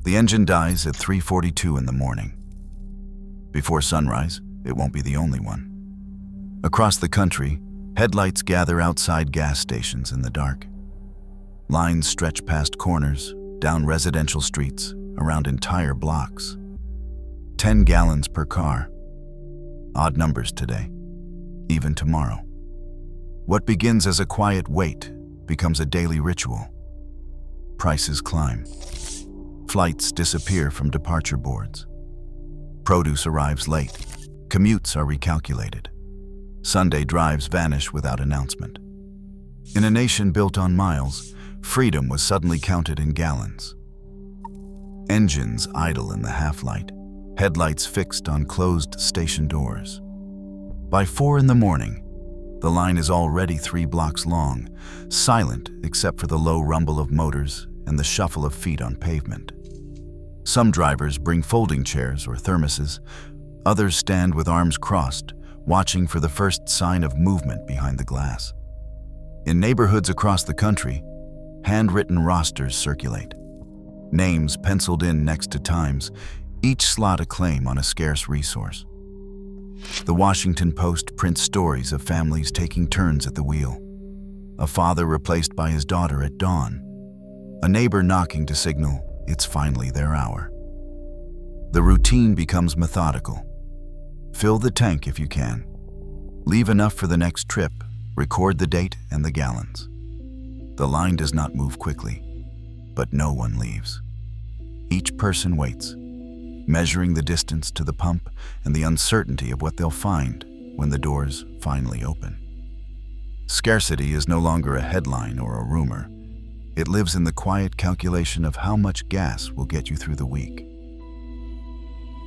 The engine dies at 3:42 in the morning. Before sunrise, it won't be the only one. Across the country, headlights gather outside gas stations in the dark. Lines stretch past corners, down residential streets, around entire blocks. 10 gallons per car. Odd numbers today, even tomorrow. What begins as a quiet wait becomes a daily ritual. Prices climb. Flights disappear from departure boards. Produce arrives late. Commutes are recalculated. Sunday drives vanish without announcement. In a nation built on miles, freedom was suddenly counted in gallons. Engines idle in the half-light, headlights fixed on closed station doors. By 4 in the morning, the line is already 3 blocks long, silent except for the low rumble of motors and the shuffle of feet on pavement. Some drivers bring folding chairs or thermoses. Others stand with arms crossed, watching for the first sign of movement behind the glass. In neighborhoods across the country, handwritten rosters circulate. Names penciled in next to times, each slot a claim on a scarce resource. The Washington Post prints stories of families taking turns at the wheel. A father replaced by his daughter at dawn. A neighbor knocking to signal it's finally their hour. The routine becomes methodical. Fill the tank if you can. Leave enough for the next trip. Record the date and the gallons. The line does not move quickly, but no one leaves. Each person waits, measuring the distance to the pump and the uncertainty of what they'll find when the doors finally open. Scarcity is no longer a headline or a rumor. It lives in the quiet calculation of how much gas will get you through the week.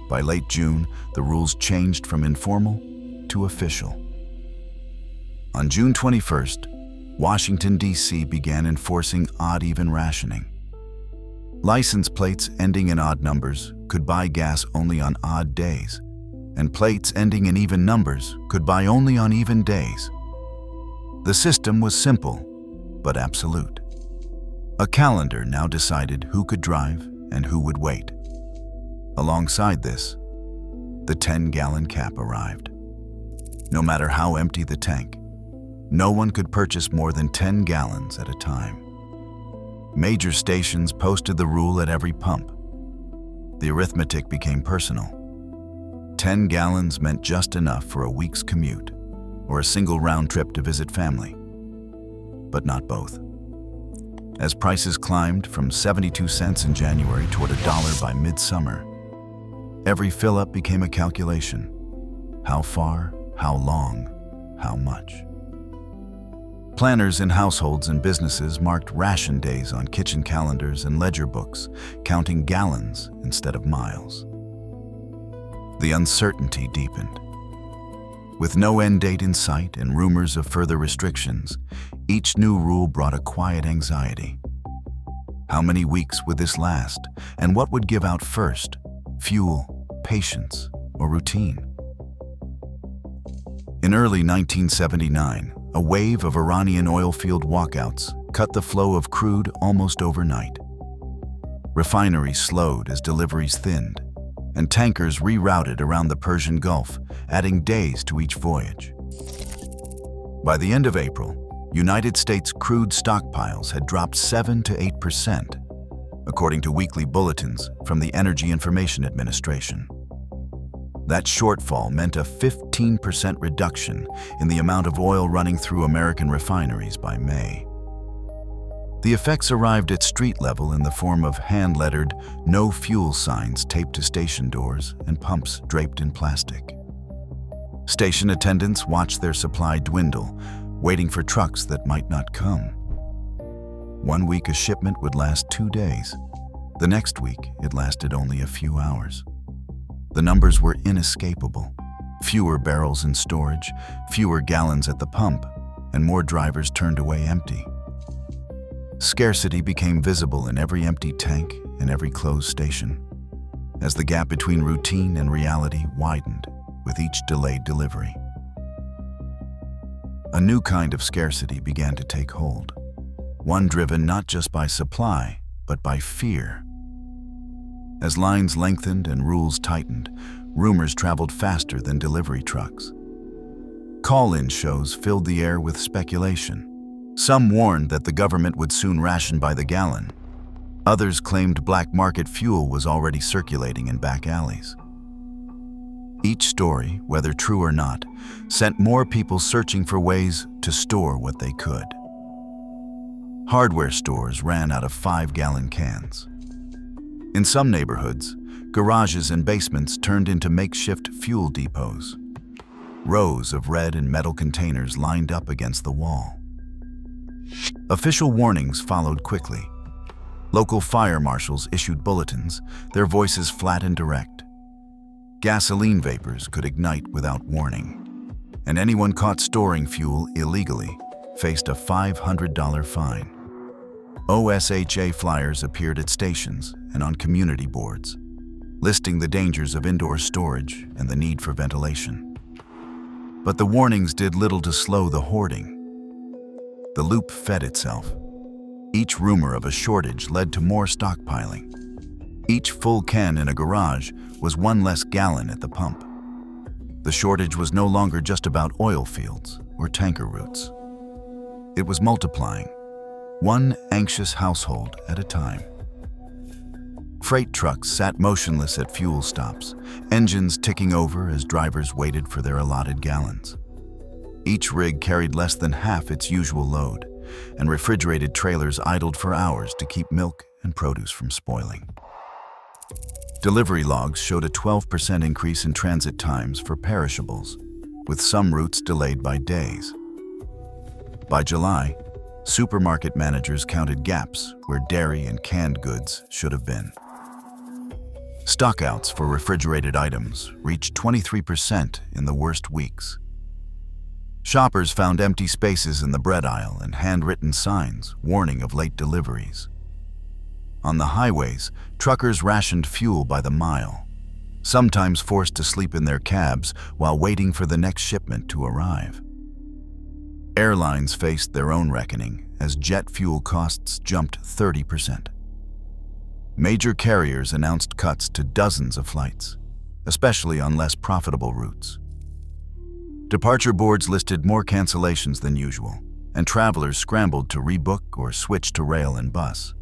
By late June, the rules changed from informal to official. On June 21st, Washington, D.C. began enforcing odd-even rationing. License plates ending in odd numbers could buy gas only on odd days, and plates ending in even numbers could buy only on even days. The system was simple, but absolute. A calendar now decided who could drive and who would wait. Alongside this, the 10-gallon cap arrived. No matter how empty the tank, no one could purchase more than 10 gallons at a time. Major stations posted the rule at every pump. The arithmetic became personal. 10 gallons meant just enough for a week's commute or a single round trip to visit family. But not both. As prices climbed from 72 cents in January toward $1 by midsummer, every fill-up became a calculation. How far, how long, how much. Planners in households and businesses marked ration days on kitchen calendars and ledger books, counting gallons instead of miles. The uncertainty deepened. With no end date in sight and rumors of further restrictions, each new rule brought a quiet anxiety. How many weeks would this last, and what would give out first? Fuel, patience, or routine? In early 1979, a wave of Iranian oil field walkouts cut the flow of crude almost overnight. Refineries slowed as deliveries thinned, and tankers rerouted around the Persian Gulf, adding days to each voyage. By the end of April, United States crude stockpiles had dropped 7 to 8%, according to weekly bulletins from the Energy Information Administration. That shortfall meant a 15% reduction in the amount of oil running through American refineries by May. The effects arrived at street level in the form of hand-lettered "no fuel" signs taped to station doors and pumps draped in plastic. Station attendants watched their supply dwindle, waiting for trucks that might not come. One week a shipment would last 2 days. The next week it lasted only a few hours. The numbers were inescapable. Fewer barrels in storage, fewer gallons at the pump, and more drivers turned away empty. Scarcity became visible in every empty tank and every closed station, as the gap between routine and reality widened with each delayed delivery. A new kind of scarcity began to take hold, one driven not just by supply, but by fear. As lines lengthened and rules tightened, rumors traveled faster than delivery trucks. Call-in shows filled the air with speculation. Some warned that the government would soon ration by the gallon. Others claimed black market fuel was already circulating in back alleys. Each story, whether true or not, sent more people searching for ways to store what they could. Hardware stores ran out of 5-gallon cans. In some neighborhoods, garages and basements turned into makeshift fuel depots. Rows of red and metal containers lined up against the wall. Official warnings followed quickly. Local fire marshals issued bulletins, their voices flat and direct. Gasoline vapors could ignite without warning, and anyone caught storing fuel illegally faced a $500 fine. OSHA flyers appeared at stations and on community boards, listing the dangers of indoor storage and the need for ventilation. But the warnings did little to slow the hoarding. The loop fed itself. Each rumor of a shortage led to more stockpiling. Each full can in a garage was one less gallon at the pump. The shortage was no longer just about oil fields or tanker routes. It was multiplying, one anxious household at a time. Freight trucks sat motionless at fuel stops, engines ticking over as drivers waited for their allotted gallons. Each rig carried less than half its usual load, and refrigerated trailers idled for hours to keep milk and produce from spoiling. Delivery logs showed a 12% increase in transit times for perishables, with some routes delayed by days. By July, supermarket managers counted gaps where dairy and canned goods should have been. Stockouts for refrigerated items reached 23% in the worst weeks. Shoppers found empty spaces in the bread aisle and handwritten signs warning of late deliveries. On the highways, truckers rationed fuel by the mile, sometimes forced to sleep in their cabs while waiting for the next shipment to arrive. Airlines faced their own reckoning as jet fuel costs jumped 30%. Major carriers announced cuts to dozens of flights, especially on less profitable routes. Departure boards listed more cancellations than usual, and travelers scrambled to rebook or switch to rail and bus.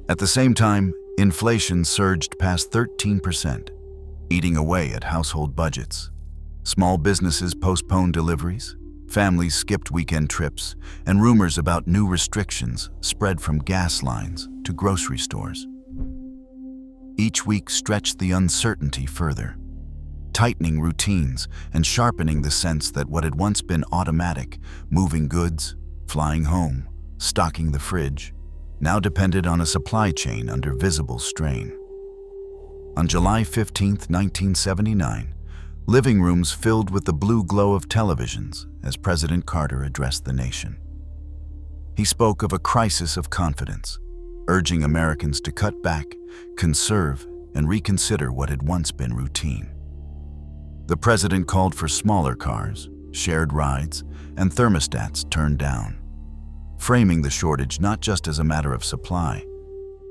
At the same time, inflation surged past 13%, eating away at household budgets. Small businesses postponed deliveries, families skipped weekend trips, and rumors about new restrictions spread from gas lines to grocery stores. Each week stretched the uncertainty further, tightening routines and sharpening the sense that what had once been automatic, moving goods, flying home, stocking the fridge, now depended on a supply chain under visible strain. On July 15, 1979, living rooms filled with the blue glow of televisions as President Carter addressed the nation. He spoke of a crisis of confidence, urging Americans to cut back, conserve, and reconsider what had once been routine. The president called for smaller cars, shared rides, and thermostats turned down, framing the shortage not just as a matter of supply,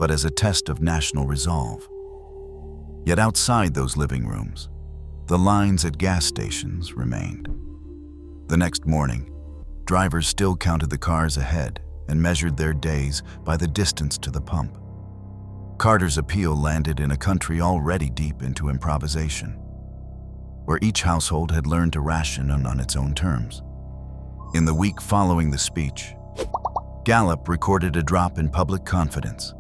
but as a test of national resolve. Yet outside those living rooms, the lines at gas stations remained. The next morning, drivers still counted the cars ahead and measured their days by the distance to the pump. Carter's appeal landed in a country already deep into improvisation, where each household had learned to ration on its own terms. In the week following the speech, Gallup recorded a drop in public confidence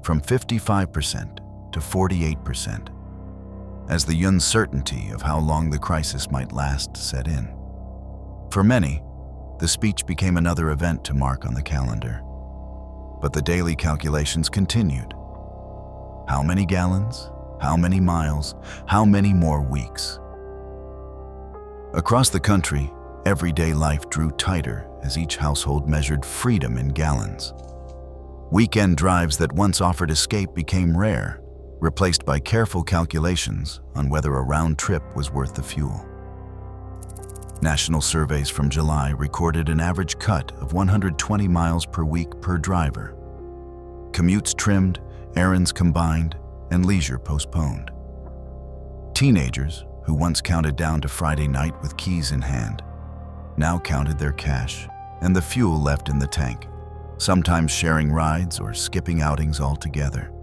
from 55% to 48%, as the uncertainty of how long the crisis might last set in. For many, the speech became another event to mark on the calendar. But the daily calculations continued. How many gallons? How many miles? How many more weeks? Across the country, everyday life drew tighter as each household measured freedom in gallons. Weekend drives that once offered escape became rare, replaced by careful calculations on whether a round trip was worth the fuel. National surveys from July recorded an average cut of 120 miles per week per driver. Commutes trimmed, errands combined, and leisure postponed. Teenagers, who once counted down to Friday night with keys in hand, now counted their cash and the fuel left in the tank, sometimes sharing rides or skipping outings altogether.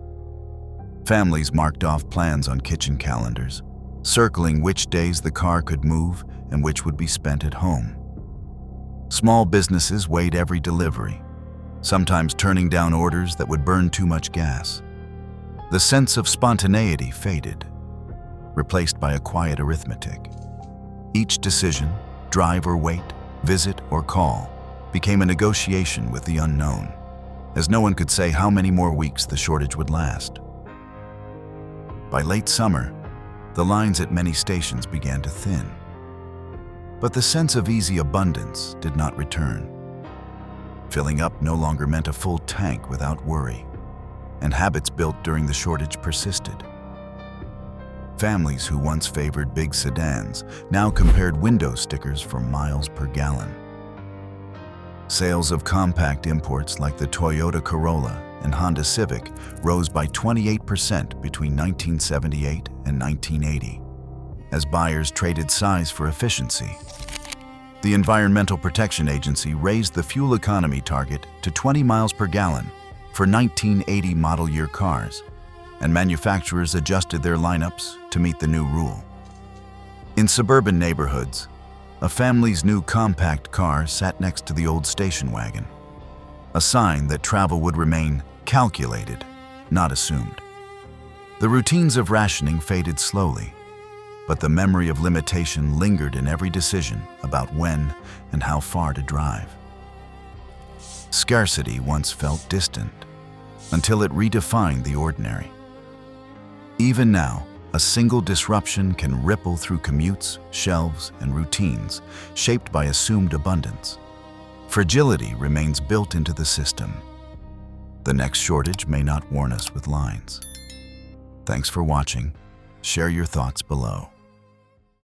Families marked off plans on kitchen calendars, circling which days the car could move and which would be spent at home. Small businesses weighed every delivery, sometimes turning down orders that would burn too much gas. The sense of spontaneity faded, replaced by a quiet arithmetic. Each decision, drive or wait, visit or call, became a negotiation with the unknown, as no one could say how many more weeks the shortage would last. By late summer, the lines at many stations began to thin. But the sense of easy abundance did not return. Filling up no longer meant a full tank without worry, and habits built during the shortage persisted. Families who once favored big sedans now compared window stickers for miles per gallon. Sales of compact imports like the Toyota Corolla and Honda Civic rose by 28% between 1978 and 1980, as buyers traded size for efficiency. The Environmental Protection Agency raised the fuel economy target to 20 miles per gallon for 1980 model year cars, and manufacturers adjusted their lineups to meet the new rule. In suburban neighborhoods, a family's new compact car sat next to the old station wagon, a sign that travel would remain calculated, not assumed. The routines of rationing faded slowly, but the memory of limitation lingered in every decision about when and how far to drive. Scarcity once felt distant, until it redefined the ordinary. Even now, a single disruption can ripple through commutes, shelves, and routines shaped by assumed abundance. Fragility remains built into the system. The next shortage may not warn us with lines. Thanks for watching. Share your thoughts below.